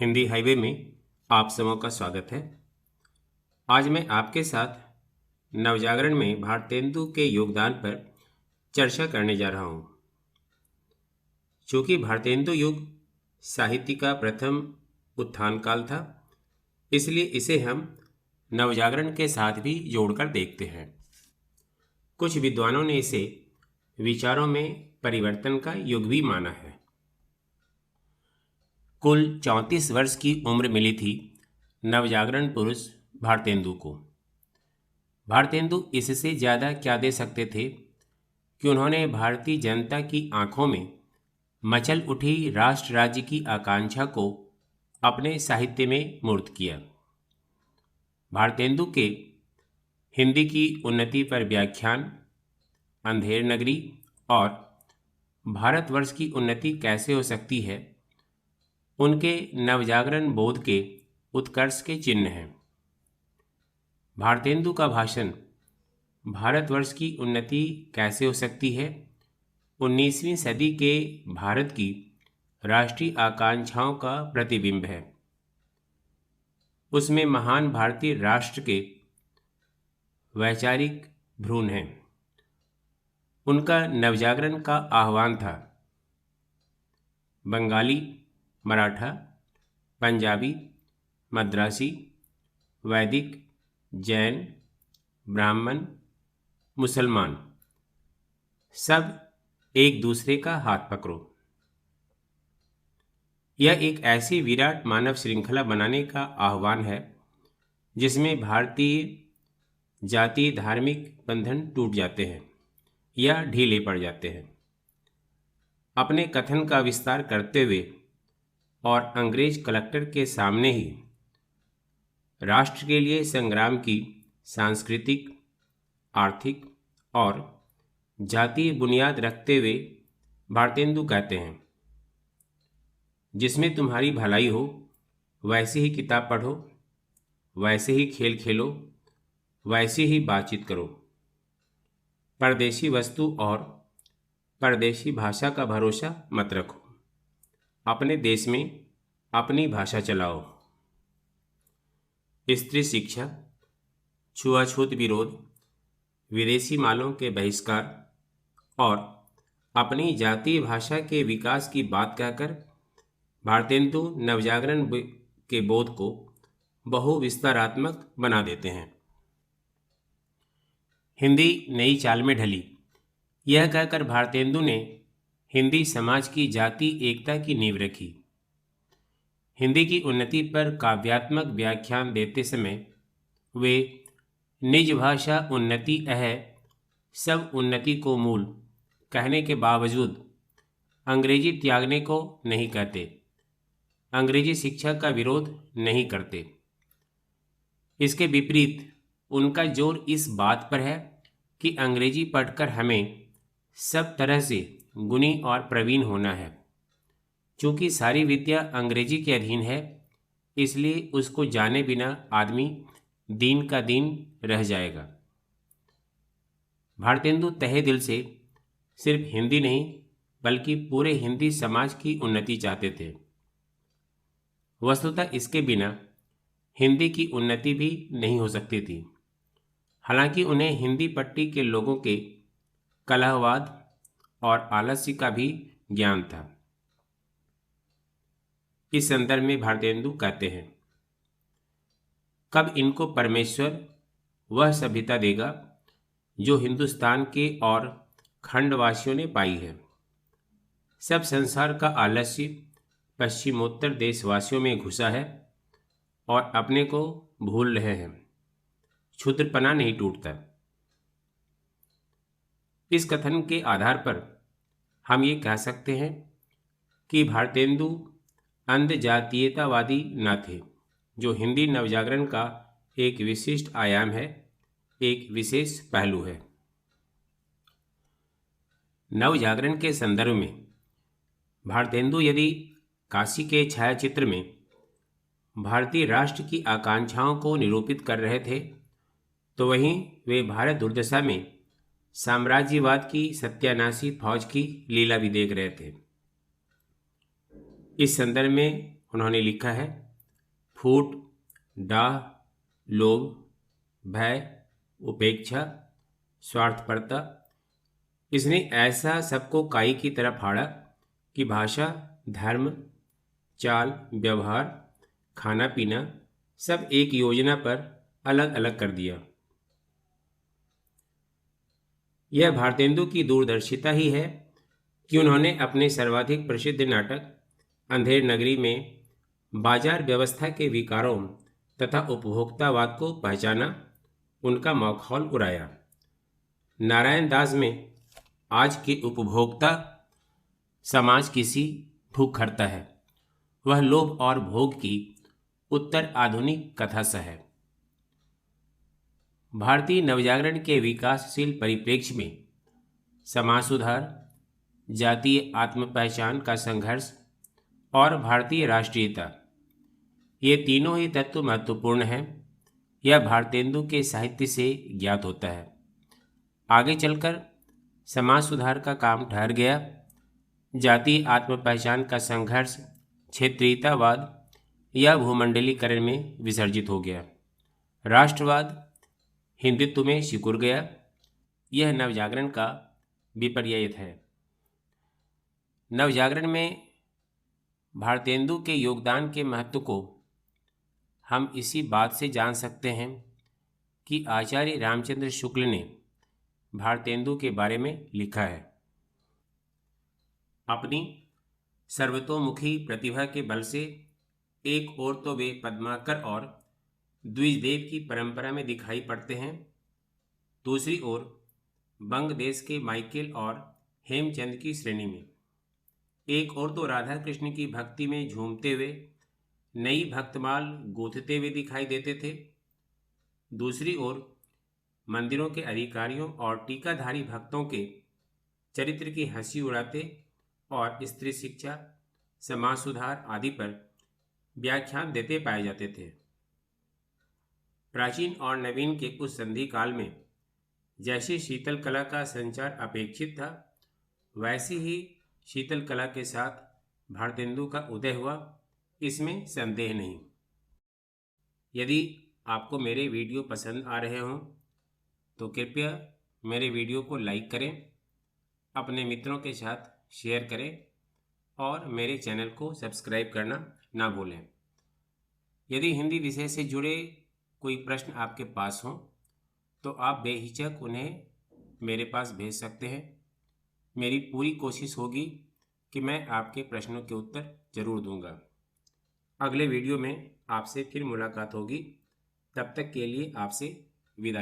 Hindi highway में आप सबों का स्वागत है। आज मैं आपके साथ नवजागरण में भारतेंदु के योगदान पर चर्चा करने जा रहा हूँ। चूँकि भारतेंदु युग साहित्य का प्रथम उत्थान काल था, इसलिए इसे हम नवजागरण के साथ भी जोड़कर देखते हैं। कुछ विद्वानों ने इसे विचारों में परिवर्तन का युग भी माना है। कुल 34 वर्ष की उम्र मिली थी नवजागरण पुरुष भारतेंदु को। भारतेंदु इससे ज़्यादा क्या दे सकते थे कि उन्होंने भारतीय जनता की आंखों में मचल उठी राष्ट्र राज्य की आकांक्षा को अपने साहित्य में मूर्त किया। भारतेंदु के हिंदी की उन्नति पर व्याख्यान, अंधेर नगरी और भारतवर्ष की उन्नति कैसे हो सकती है, उनके नवजागरण बोध के उत्कर्ष के चिन्ह हैं। भारतेंदु का भाषण भारतवर्ष की उन्नति कैसे हो सकती है 19वीं सदी के भारत की राष्ट्रीय आकांक्षाओं का प्रतिबिंब है। उसमें महान भारतीय राष्ट्र के वैचारिक भ्रूण हैं। उनका नवजागरण का आह्वान था बंगाली, मराठा, पंजाबी, मद्रासी, वैदिक, जैन, ब्राह्मण, मुसलमान, सब एक दूसरे का हाथ पकड़ो। यह एक ऐसी विराट मानव श्रृंखला बनाने का आह्वान है जिसमें भारतीय जातीय धार्मिक बंधन टूट जाते हैं या ढीले पड़ जाते हैं। अपने कथन का विस्तार करते हुए और अंग्रेज कलेक्टर के सामने ही राष्ट्र के लिए संग्राम की सांस्कृतिक, आर्थिक और जातीय बुनियाद रखते हुए भारतेंदु कहते हैं, जिसमें तुम्हारी भलाई हो वैसे ही किताब पढ़ो, वैसे ही खेल खेलो, वैसे ही बातचीत करो। परदेशी वस्तु और परदेशी भाषा का भरोसा मत रखो। अपने देश में अपनी भाषा चलाओ। स्त्री शिक्षा, छुआछूत विरोध, विदेशी मालों के बहिष्कार और अपनी जातीय भाषा के विकास की बात कहकर भारतेंदु नवजागरण के बोध को बहुविस्तारात्मक बना देते हैं। हिंदी नई चाल में ढली, यह कहकर भारतेंदु ने हिंदी समाज की जातीय एकता की नींव रखी। हिंदी की उन्नति पर काव्यात्मक व्याख्यान देते समय वे निज भाषा उन्नति है सब उन्नति को मूल कहने के बावजूद अंग्रेजी त्यागने को नहीं कहते, अंग्रेजी शिक्षा का विरोध नहीं करते। इसके विपरीत उनका जोर इस बात पर है कि अंग्रेजी पढ़कर हमें सब तरह से गुणी और प्रवीण होना है। चूँकि सारी विद्या अंग्रेजी के अधीन है, इसलिए उसको जाने बिना आदमी दीन का दीन रह जाएगा। भारतेंदु तहे दिल से सिर्फ हिंदी नहीं बल्कि पूरे हिंदी समाज की उन्नति चाहते थे। वस्तुतः इसके बिना हिंदी की उन्नति भी नहीं हो सकती थी। हालांकि उन्हें हिंदी पट्टी के लोगों के कलहवाद और आलस्य का भी ज्ञान था। इस संदर्भ में भारतेंदु कहते हैं, कब इनको परमेश्वर वह सभ्यता देगा जो हिंदुस्तान के और खंडवासियों ने पाई है। सब संसार का आलस्य पश्चिमोत्तर देशवासियों में घुसा है और अपने को भूल रहे हैं। क्षुद्रपना नहीं टूटता। इस कथन के आधार पर हम ये कह सकते हैं कि भारतेंदु अंध जातीयतावादी न थे, जो हिंदी नवजागरण का एक विशिष्ट आयाम है, एक विशेष पहलू है। नवजागरण के संदर्भ में भारतेंदु यदि काशी के छायाचित्र में भारतीय राष्ट्र की आकांक्षाओं को निरूपित कर रहे थे, तो वहीं वे भारत दुर्दशा में साम्राज्यवाद की सत्यानाशी फौज की लीला भी देख रहे थे। इस संदर्भ में उन्होंने लिखा है, फूट, डाह, लोभ, भय, उपेक्षा, स्वार्थपरता, इसने ऐसा सबको काई की तरह फाड़ा कि भाषा, धर्म, चाल, व्यवहार, खाना पीना सब एक योजना पर अलग अलग कर दिया। यह भारतेंदु की दूरदर्शिता ही है कि उन्होंने अपने सर्वाधिक प्रसिद्ध नाटक अंधेर नगरी में बाजार व्यवस्था के विकारों तथा उपभोक्तावाद को पहचाना, उनका मखौल उड़ाया। नारायण दास में आज के उपभोक्ता समाज किसी भूख हड़ता है, वह लोभ और भोग की उत्तर आधुनिक कथा सा है। भारतीय नवजागरण के विकासशील परिप्रेक्ष्य में समाज सुधार, जातीय आत्म पहचान का संघर्ष और भारतीय राष्ट्रीयता, ये तीनों ही तत्व महत्वपूर्ण हैं। यह भारतेंदु के साहित्य से ज्ञात होता है। आगे चलकर समाज सुधार का काम ठहर गया, जातीय आत्म पहचान का संघर्ष क्षेत्रीयतावाद या भूमंडलीकरण में विसर्जित हो गया, राष्ट्रवाद हिंदुत्व में सिकुड़ गया। यह नवजागरण का विपर्य है। नवजागरण में भारतेंदु के योगदान के महत्व को हम इसी बात से जान सकते हैं कि आचार्य रामचंद्र शुक्ल ने भारतेंदु के बारे में लिखा है, अपनी सर्वतोमुखी प्रतिभा के बल से एक ओर तो वे पद्माकर और द्विजदेव की परंपरा में दिखाई पड़ते हैं, दूसरी ओर बंग देश के माइकेल और हेमचंद की श्रेणी में। एक ओर तो राधा कृष्ण की भक्ति में झूमते हुए नई भक्तमाल गूंथते हुए दिखाई देते थे, दूसरी ओर मंदिरों के अधिकारियों और टीकाधारी भक्तों के चरित्र की हंसी उड़ाते और स्त्री शिक्षा, समाज सुधार आदि पर व्याख्यान देते पाए जाते थे। प्राचीन और नवीन के उस संधि काल में जैसे शीतल कला का संचार अपेक्षित था, वैसे ही शीतल कला के साथ भारतेंदु का उदय हुआ, इसमें संदेह नहीं। यदि आपको मेरे वीडियो पसंद आ रहे हों तो कृपया मेरे वीडियो को लाइक करें, अपने मित्रों के साथ शेयर करें और मेरे चैनल को सब्सक्राइब करना ना भूलें। यदि हिंदी विषय से जुड़े कोई प्रश्न आपके पास हों तो आप बेहिचक उन्हें मेरे पास भेज सकते हैं। मेरी पूरी कोशिश होगी कि मैं आपके प्रश्नों के उत्तर जरूर दूंगा। अगले वीडियो में आपसे फिर मुलाकात होगी। तब तक के लिए आपसे विदा लें।